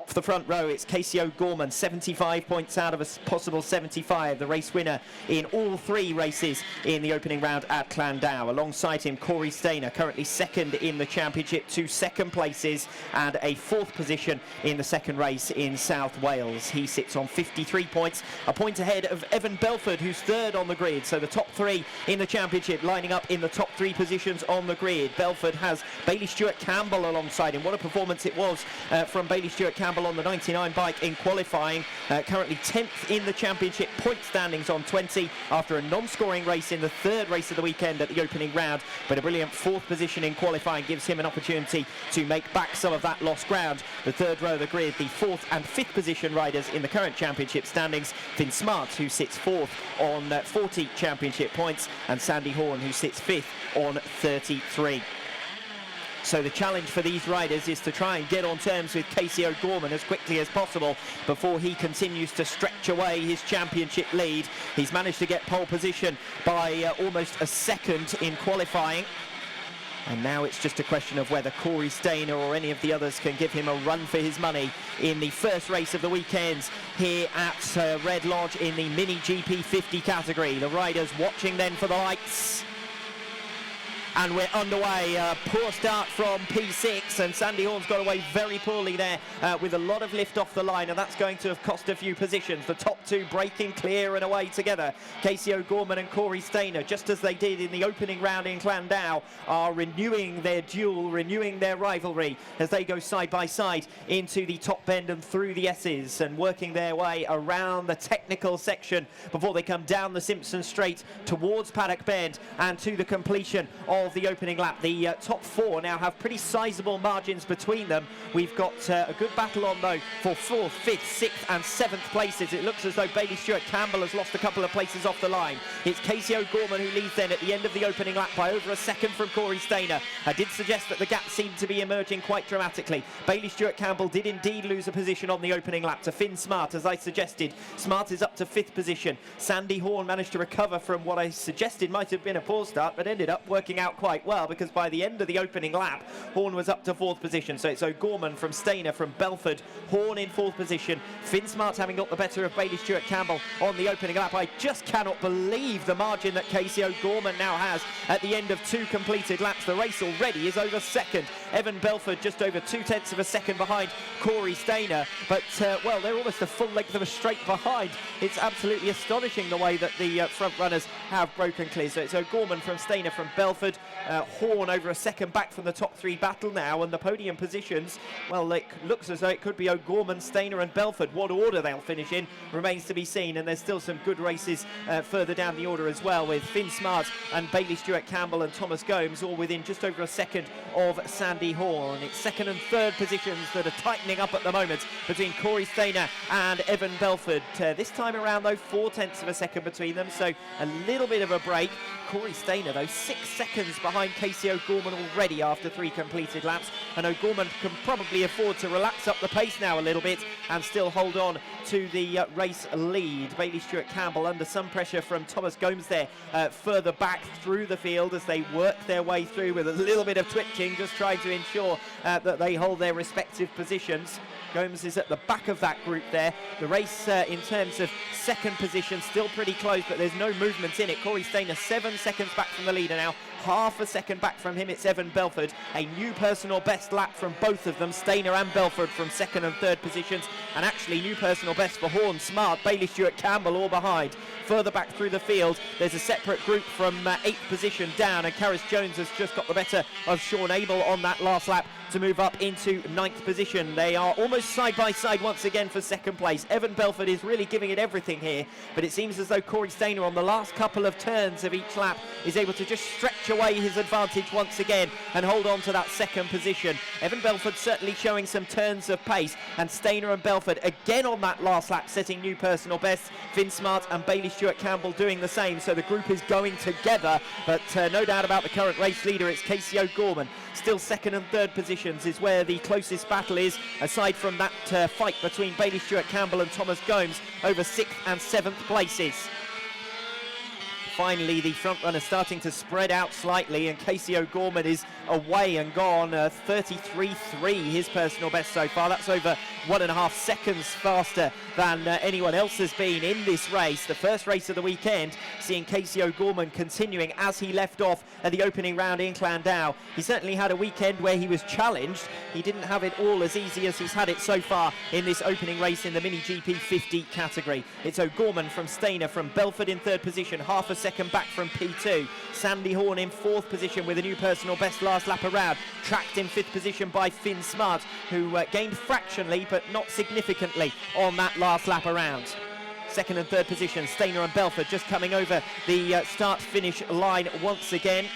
Off the front row, it's Casey O'Gorman, 75 points out of a possible 75, the race winner in all 3 races in the opening round at Llandow. Alongside him, Corey Stainer, currently second in the championship, 2 second places and a 4th position in the second race in South Wales. He sits on 53 points, a point ahead of Evan Belford, who's 3rd on the grid. So the top 3 in the championship lining up in the top 3 positions on the grid. Belford has Bailey Stewart Campbell alongside him. What a performance it was from Bailey Stewart Campbell on the 99 bike in qualifying. Currently 10th in the championship point standings on 20 after a non-scoring race in the 3rd race of the weekend at the opening round, but a brilliant 4th position in qualifying gives him an opportunity to make back some of that lost ground. The 3rd row of the grid, the 4th and 5th position riders in the current championship standings. Finn Smart, who sits 4th on 40 championship points, and Sandy Horn, who sits 5th on 33. So the challenge for these riders is to try and get on terms with Casey O'Gorman as quickly as possible before he continues to stretch away his championship lead. He's managed to get pole position by almost a second in qualifying. And now it's just a question of whether Corey Stainer or any of the others can give him a run for his money in the first race of the weekend here at Red Lodge in the MiniGP50 category. The riders watching then for the lights. And we're underway. Poor start from P6, and Sandy Horn's got away very poorly there with a lot of lift off the line, and that's going to have cost a few positions. The top 2 breaking clear and away together. Casey O'Gorman and Corey Stainer, just as they did in the opening round in Llandow, are renewing their duel, renewing their rivalry as they go side by side into the top bend and through the S's and working their way around the technical section before they come down the Simpson Straight towards Paddock Bend and to the completion of the opening lap. The top 4 now have pretty sizable margins between them. We've got a good battle on though for 4th, 5th, 6th and 7th places. It looks as though Bailey Stewart Campbell has lost a couple of places off the line. It's Casey O'Gorman who leads then at the end of the opening lap by over a second from Corey Stainer. I did suggest that the gap seemed to be emerging quite dramatically. Bailey Stewart Campbell did indeed lose a position on the opening lap to Finn Smart, as I suggested. Smart is up to 5th position. Sandy Horn managed to recover from what I suggested might have been a poor start, but ended up working out quite well, because by the end of the opening lap, Horn was up to 4th position. So it's O'Gorman from Stainer from Belford, Horn in 4th position, Finn Smart having got the better of Bailey Stewart Campbell on the opening lap. I just cannot believe the margin that Casey O'Gorman now has at the end of 2 completed laps. The race already is over second. Evan Belford just over 2/10 of a second behind Corey Stainer, but well, they're almost a full length of a straight behind. It's absolutely astonishing the way that the front runners have broken clear. So it's O'Gorman from Stainer from Belford, Horn over a second back from the top 3 battle now, and the podium positions, well, it looks as though it could be O'Gorman, Stainer and Belford. What order they'll finish in remains to be seen, and there's still some good races further down the order as well, with Finn Smart and Bailey Stewart Campbell and Thomas Gomes all within just over a second of Sandy Horn. It's 2nd and 3rd positions that are tightening up at the moment between Corey Stainer and Evan Belford. This time around though, 4/10 of a second between them, so a little bit of a break. Corey Stainer though 6 seconds behind Casey O'Gorman already after 3 completed laps, and O'Gorman can probably afford to relax up the pace now a little bit and still hold on to the race lead. Bailey Stewart Campbell under some pressure from Thomas Gomes there further back through the field as they work their way through with a little bit of twitching, just trying to ensure that they hold their respective positions. Gomes is at the back of that group there. The race in terms of second position still pretty close, but there's no movement in it. Corey Stainer 7 seconds back from the leader now. Half a second back from him, it's Evan Belford. A new personal best lap from both of them, Stainer and Belford, from 2nd and 3rd positions, and actually new personal best for Horn, Smart, Bailey Stewart Campbell all behind. Further back through the field, there's a separate group from 8th position down, and Karis Jones has just got the better of Sean Abel on that last lap to move up into 9th position. They are almost side by side once again for 2nd place. Evan Belford is really giving it everything here, but it seems as though Corey Stainer on the last couple of turns of each lap is able to just stretch away his advantage once again and hold on to that 2nd position. Evan Belford certainly showing some turns of pace, and Stainer and Belford again on that last lap setting new personal bests. Finn Smart and Bailey Stewart Campbell doing the same, so the group is going together, but no doubt about the current race leader, it's Casey O'Gorman. Still 2nd and 3rd positions is where the closest battle is, aside from that fight between Bailey Stewart Campbell and Thomas Gomes over 6th and 7th places. finally the front runner starting to spread out slightly, and Casey O'Gorman is away and gone. 33.3 his personal best so far. That's over 1.5 seconds faster than anyone else has been in this race. The first race of the weekend, seeing Casey O'Gorman continuing as he left off at the opening round in Clandau. He certainly had a weekend where he was challenged. He didn't have it all as easy as he's had it so far in this opening race in the MiniGP50 category. It's O'Gorman from Stainer from Belford in third position, half a second back from P2. Sandy Horn in fourth position with a new personal best last lap around, tracked in fifth position by Finn Smart, who gained fractionally but not significantly on that last lap around. Second and third position, Stainer and Belford just coming over the start-finish line once again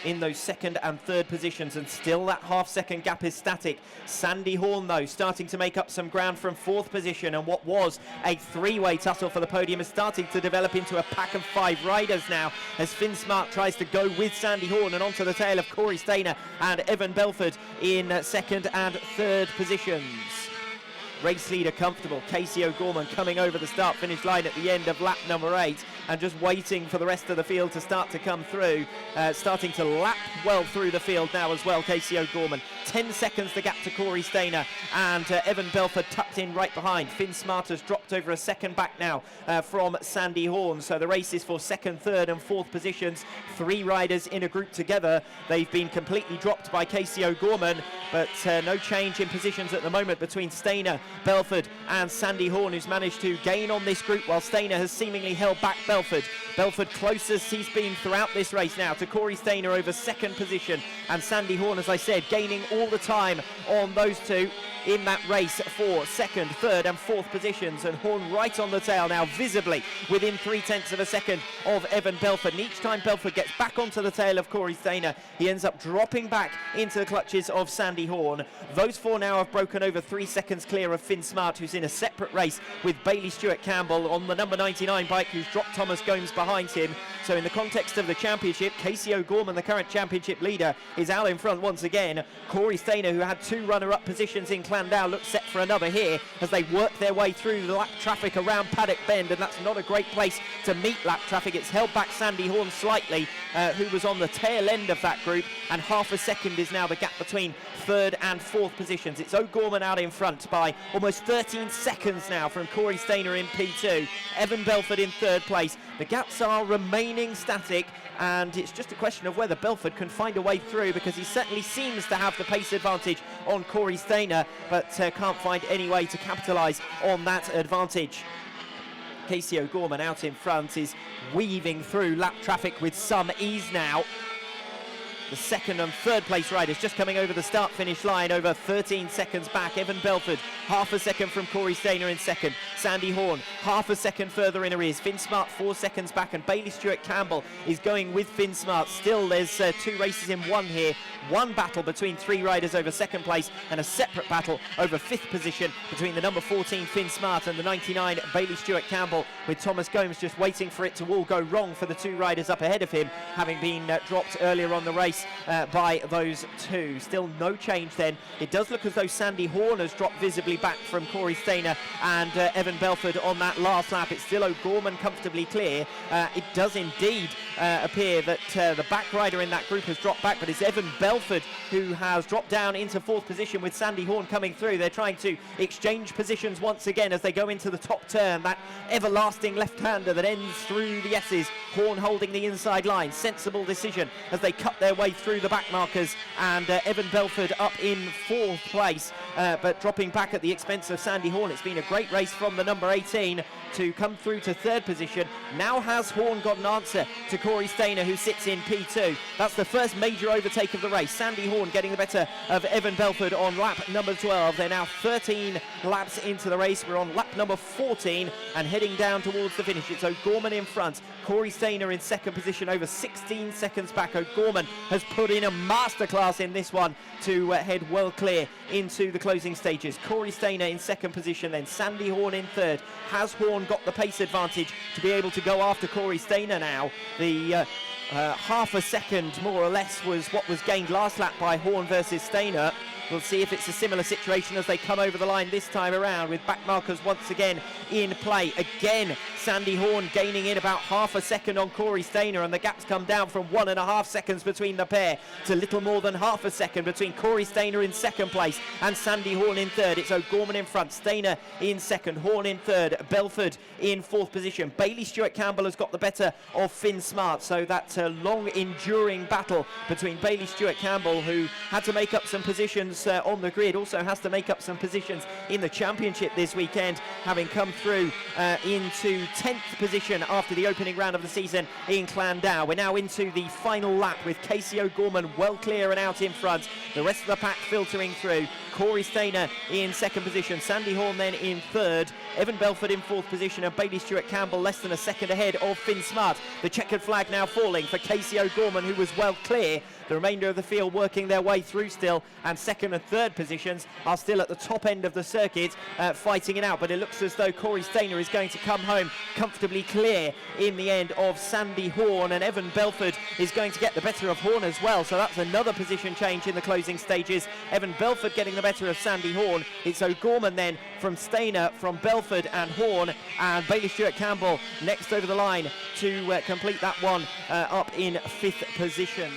in those second and third positions, and still that half-second gap is static. Sandy Horn, though, starting to make up some ground from fourth position, and what was a three-way tussle for the podium is starting to develop into a pack of 5 riders now, as Finn Smart tries to go with Sandy Horn and onto the tail of Corey Stainer and Evan Belford in second and third positions. Race leader comfortable, Casey O'Gorman coming over the start-finish line at the end of lap number 8 and just waiting for the rest of the field to start to come through. Starting to lap well through the field now as well, Casey O'Gorman. 10 seconds the gap to Corey Stainer, and Evan Belford tucked in right behind. Finn Smart has dropped over a second back now from Sandy Horn. So the race is for second, third and fourth positions. 3 riders in a group together. They've been completely dropped by Casey O'Gorman, but no change in positions at the moment between Stainer, Belford and Sandy Horn, who's managed to gain on this group while Stainer has seemingly held back Belford. Belford closest he's been throughout this race now to Corey Stainer over second position, and Sandy Horn, as I said, gaining all the time on those two in that race for second, third and fourth positions, and Horn right on the tail now, visibly within 0.3 of a second of Evan Belford. And each time Belford gets back onto the tail of Corey Stainer, he ends up dropping back into the clutches of Sandy Horn. Those 4 now have broken over 3 seconds clear of Finn Smart, who's in a separate race with Bailey Stewart Campbell on the number 99 bike, who's dropped Thomas Gomes behind him. So in the context of the championship, Casey O'Gorman, the current championship leader, is out in front once again. Corey Stainer, who had 2 runner-up positions in Clandau, looks set for another here as they work their way through the lap traffic around Paddock Bend, and that's not a great place to meet lap traffic. It's held back Sandy Horn slightly, who was on the tail end of that group, and half a second is now the gap between third and fourth positions. It's O'Gorman out in front by almost 13 seconds now from Corey Stainer in P2. Evan Belford in third place. The gaps are remaining static, and it's just a question of whether Belford can find a way through, because he certainly seems to have the pace advantage on Corey Stainer, but can't find any way to capitalise on that advantage. Casey O'Gorman out in front is weaving through lap traffic with some ease now. The second and third place riders just coming over the start-finish line over 13 seconds back. Evan Belford, half a second from Corey Stainer in second. Sandy Horn, half a second further in arrears. Finn Smart, 4 seconds back, and Bailey Stewart Campbell is going with Finn Smart. Still, there's 2 races in one here. One battle between 3 riders over second place, and a separate battle over fifth position between the number 14 Finn Smart and the 99 Bailey Stewart Campbell, with Thomas Gomes just waiting for it to all go wrong for the 2 riders up ahead of him, having been dropped earlier on the race by those 2. Still no change then. It does look as though Sandy Horn has dropped visibly back from Corey Stainer and Evan Belford on that last lap. It's still O'Gorman comfortably clear. It does indeed appear that the back rider in that group has dropped back, but it's Evan Belford who has dropped down into fourth position with Sandy Horn coming through. They're trying to exchange positions once again as they go into the top turn. That everlasting left-hander that ends through the S's. Horn holding the inside line. Sensible decision as they cut their way through the back markers, and Evan Belford up in fourth place, but dropping back at the expense of Sandy Horn. It's been a great race from the number 18 to come through to third position. Now has Horn got an answer to Corey Stainer, who sits in P2. That's the first major overtake of the race. Sandy Horn getting the better of Evan Belford on lap number 12. They're now 13 laps into the race. We're on lap number 14 and heading down towards the finish. It's O'Gorman in front, Corey Stainer in second position, over 16 seconds back. O'Gorman has put in a masterclass in this one to head well clear into the closing stages. Corey Stainer in second position, then Sandy Horn in third. Has Horn got the pace advantage to be able to go after Corey Stainer now? The half a second more or less was what was gained last lap by Horn versus Stainer. We'll see if it's a similar situation as they come over the line this time around, with back markers once again in play. Again, Sandy Horn gaining in about half a second on Corey Stainer, and the gaps come down from 1.5 seconds between the pair to little more than half a second between Corey Stainer in second place and Sandy Horn in third. It's O'Gorman in front, Stainer in second, Horn in third, Belford in fourth position. Bailey Stewart Campbell has got the better of Finn Smart, so that's a long enduring battle between Bailey Stewart Campbell, who had to make up some positions on the grid, also has to make up some positions in the championship this weekend, having come through into 10th position after the opening round of the season in Clandow. We're now into the final lap with Casey O'Gorman well clear and out in front, the rest of the pack filtering through. Corey Stainer in second position, Sandy Horn then in third, Evan Belford in fourth position, and Bailey Stewart Campbell less than a second ahead of Finn Smart. The checkered flag now falling for Casey O'Gorman, who was well clear. The remainder of the field working their way through still, and second and third positions are still at the top end of the circuit, fighting it out, but it looks as though Corey Stainer is going to come home comfortably clear in the end of Sandy Horn, and Evan Belford is going to get the better of Horn as well, so that's another position change in the closing stages. Evan Belford getting the better of Sandy Horn. It's O'Gorman then from Stainer, from Belford and Horn, and Bailey Stewart Campbell next over the line to complete that one up in fifth position.